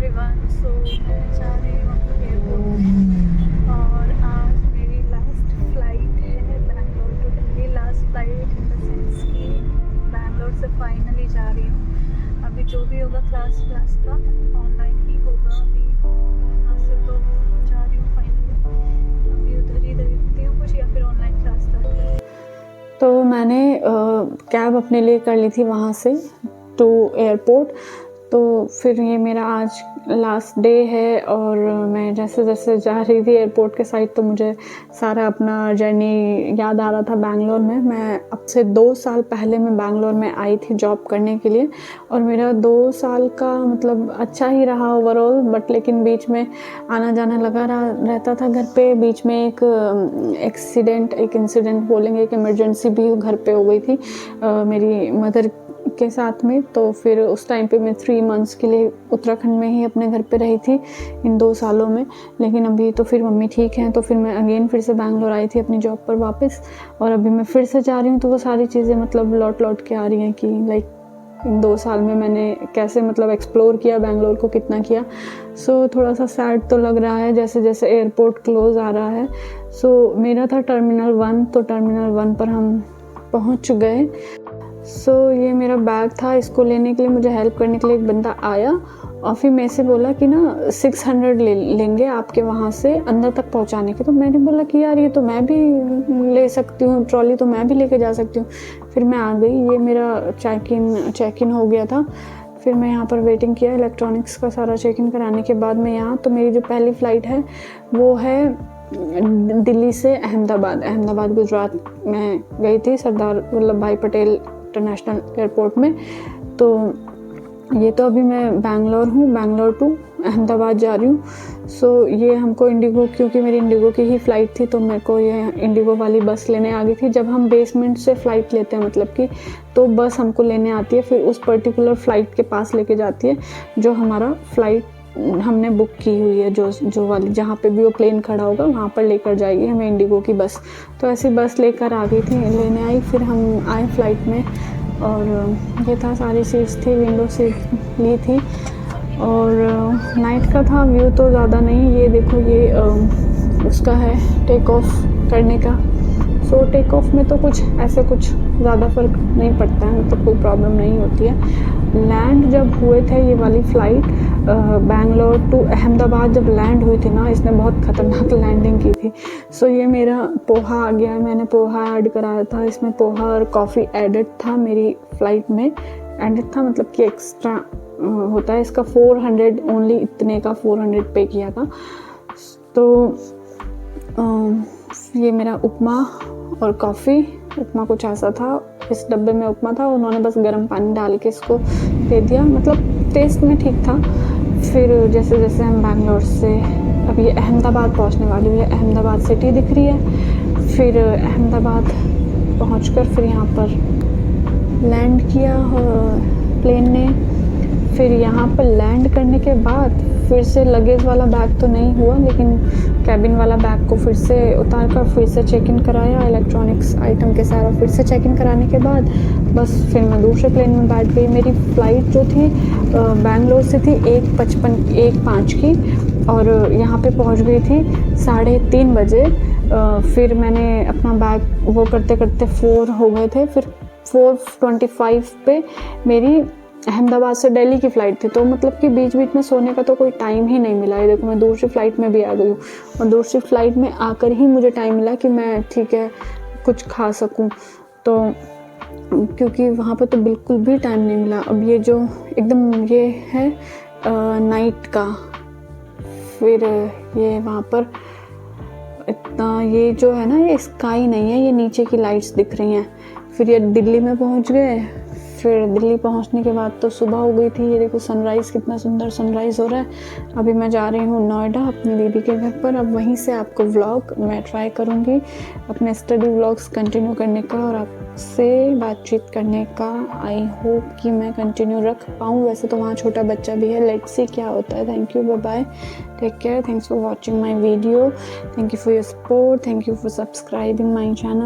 Everyone. सो मैं जा रही हूँ एयरपोर्ट और आज मेरी लास्ट फ्लाइट है Bangalore to Delhi. Last flight in the sense कि बैंगलोर से फाइनली जा रही हूँ। अभी जो भी होगा क्लास का ऑनलाइन ही होगा। अभी यहाँ से तो जा रही हूँ फाइनली। अभी उधर ही देखती हूँ कुछ, या फिर ऑनलाइन क्लास स्टार्ट करती। तो मैंने कैब अपने लिए कर ली थी वहाँ से टू एयरपोर्ट। तो फिर ये मेरा आज लास्ट डे है और मैं जैसे जैसे जा रही थी एयरपोर्ट के साइड तो मुझे सारा अपना जर्नी याद आ रहा था बैंगलोर में। मैं अब से 2 साल पहले मैं बैंगलोर में आई थी जॉब करने के लिए और मेरा 2 साल का मतलब अच्छा ही रहा ओवरऑल। बट लेकिन बीच में आना जाना लगा रहता था घर पे। बीच में एक इंसिडेंट बोलेंगे, एक इमरजेंसी भी घर पे हो गई थी मेरी मदर के साथ में। तो फिर उस टाइम पे मैं 3 मंथ्स के लिए उत्तराखंड में ही अपने घर पे रही थी इन 2 सालों में। लेकिन अभी तो फिर मम्मी ठीक हैं तो फिर मैं अगेन फिर से बैंगलोर आई थी अपनी जॉब पर वापस। और अभी मैं फिर से जा रही हूँ तो वो सारी चीज़ें मतलब लौट के आ रही हैं कि लाइक इन 2 साल में मैंने कैसे मतलब एक्सप्लोर किया बैंगलोर को, कितना किया। सो थोड़ा सा सैड तो लग रहा है जैसे जैसे एयरपोर्ट क्लोज आ रहा है। सो मेरा था टर्मिनल 1, तो टर्मिनल 1 पर हम पहुँच गए। सो ये मेरा बैग था, इसको लेने के लिए मुझे हेल्प करने के लिए एक बंदा आया और फिर मेरे से बोला कि ना 600 लेंगे आपके वहाँ से अंदर तक पहुँचाने के। तो मैंने बोला कि यार ये तो मैं भी ले सकती हूँ, ट्रॉली तो मैं भी लेके जा सकती हूँ। फिर मैं आ गई, ये मेरा चेक इन हो गया था। फिर मैं यहाँ पर वेटिंग किया, इलेक्ट्रॉनिक्स का सारा चेक इन कराने के बाद मैं यहाँ, तो मेरी जो पहली फ़्लाइट है वो है दिल्ली से अहमदाबाद गुजरात में गई थी सरदार वल्लभ भाई पटेल इंटरनेशनल एयरपोर्ट में। तो ये तो अभी मैं बैंगलोर हूँ, बैंगलोर टू अहमदाबाद जा रही हूँ। सो ये हमको इंडिगो, क्योंकि मेरी इंडिगो की ही फ़्लाइट थी तो मेरे को ये इंडिगो वाली बस लेने आ गई थी। जब हम बेसमेंट से फ़्लाइट लेते हैं मतलब कि तो बस हमको लेने आती है, फिर उस पर्टिकुलर फ़्लाइट के पास लेके जाती है जो हमारा फ़्लाइट हमने बुक की हुई है, जो वाली जहाँ पे भी वो प्लेन खड़ा होगा वहाँ पर लेकर जाएगी हमें इंडिगो की बस। तो ऐसी बस लेकर आ गई थी, लेने आई। फिर हम आए फ़्लाइट में और ये था, सारी सीट्स थी, विंडो सीट ली थी और नाइट का था। व्यू तो ज़्यादा नहीं, ये देखो ये उसका है टेक ऑफ करने का। सो टेक ऑफ में तो कुछ ज़्यादा फ़र्क नहीं पड़ता है, मतलब कोई प्रॉब्लम नहीं होती है। लैंड जब हुए थे ये वाली फ़्लाइट बैंगलोर टू अहमदाबाद जब लैंड हुई थी ना, इसने बहुत ख़तरनाक लैंडिंग की थी। सो ये मेरा पोहा आ गया, मैंने पोहा ऐड कराया था। इसमें पोहा और कॉफ़ी एडेड था मेरी फ़्लाइट में, एडेड था मतलब कि एक्स्ट्रा होता है इसका 400 ओनली, इतने का 400 पे किया था। तो ये मेरा उपमा और कॉफ़ी, उपमा कुछ ऐसा था, इस डब्बे में उपमा था, उन्होंने बस गर्म पानी डाल के इसको दे दिया, मतलब टेस्ट में ठीक था। फिर जैसे जैसे हम बैंगलोर से अब ये अहमदाबाद पहुंचने वाली है, अहमदाबाद सिटी दिख रही है। फिर अहमदाबाद पहुंचकर फिर यहाँ पर लैंड किया प्लेन ने। फिर यहाँ पर लैंड करने के बाद फिर से लगेज वाला बैग तो नहीं हुआ, लेकिन कैबिन वाला बैग को फिर से उतार कर फिर से चेक इन कराया, इलेक्ट्रॉनिक्स आइटम के सारा फिर से चेक इन कराने के बाद बस फिर मैं दूसरे प्लेन में बैठ गई। मेरी फ़्लाइट जो थी बैंगलोर से थी 1:5 की और यहाँ पे पहुँच गई थी 3:30 बजे। फिर मैंने अपना बैग वो करते करते 4 हो गए थे। फिर 4:25 पे मेरी अहमदाबाद से दिल्ली की फ़्लाइट थी, तो मतलब कि बीच बीच में सोने का तो कोई टाइम ही नहीं मिला। ये देखो मैं दूसरी फ़्लाइट में भी आ गई हूँ और दूसरी फ़्लाइट में आकर ही मुझे टाइम मिला कि मैं ठीक है कुछ खा सकूँ, तो क्योंकि वहाँ पर तो बिल्कुल भी टाइम नहीं मिला। अब ये जो एकदम ये है नाइट का, फिर ये वहाँ पर इतना ये जो है ना ये स्काई नहीं है, ये नीचे की लाइट्स दिख रही हैं। फिर ये दिल्ली में पहुँच गए। फिर दिल्ली पहुंचने के बाद तो सुबह हो गई थी। ये देखो सनराइज़, कितना सुंदर सनराइज़ हो रहा है। अभी मैं जा रही हूँ नोएडा अपनी दीदी के घर पर। अब वहीं से आपको व्लॉग मैं ट्राई करूँगी अपने स्टडी व्लॉग्स कंटिन्यू करने का और आपसे बातचीत करने का। आई होप कि मैं कंटिन्यू रख पाऊँ। वैसे तो वहाँ छोटा बच्चा भी है, लेट्स सी क्या होता है। Thank you, bye bye, take care, thanks for watching my video, thank you for your support, thank you for subscribing my channel.